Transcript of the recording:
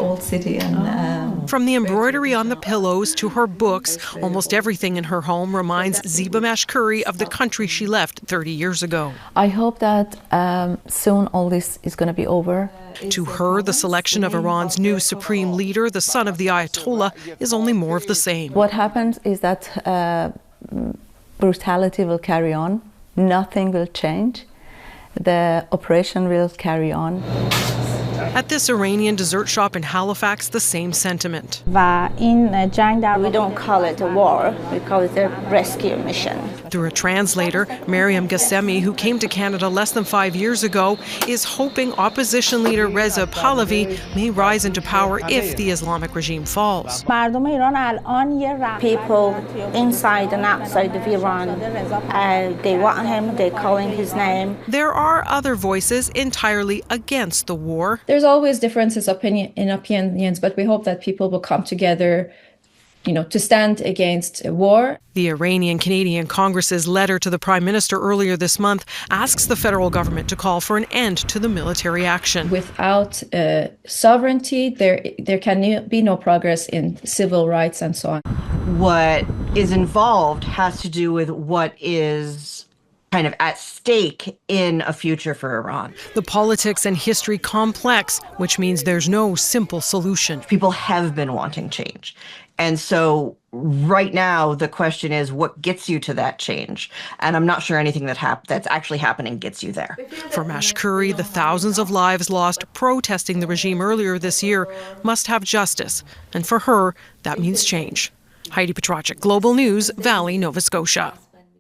old city. And From the embroidery on the pillows to her books, almost everything in her home reminds Ziba Mashkuri of the country she left 30 years ago. I hope that soon all this is going to be over. To her, the selection of Iran's new supreme leader, the son of the Ayatollah, is only more of the same. What happens is that brutality will carry on. Nothing will change. The operation will carry on. At this Iranian dessert shop in Halifax, the same sentiment. We don't call it a war, we call it a rescue mission. Through a translator, Mariam Gassemi, who came to Canada less than 5 years ago, is hoping opposition leader Reza Pahlavi may rise into power if the Islamic regime falls. People inside and outside of Iran, they want him, they're calling his name. There are other voices entirely against the war. There's always differences in opinions, but we hope that people will come together, to stand against a war. The Iranian-Canadian Congress's letter to the Prime Minister earlier this month asks the federal government to call for an end to the military action. Without sovereignty, there can be no progress in civil rights and so on. What is involved has to do with what is kind of at stake in a future for Iran. The politics and history complex, which means there's no simple solution. People have been wanting change. And so right now, the question is, what gets you to that change? And I'm not sure anything that's actually happening gets you there. For Mashkuri, the thousands of lives lost protesting the regime earlier this year must have justice. And for her, that means change. Heidi Petracek, Global News, Valley, Nova Scotia.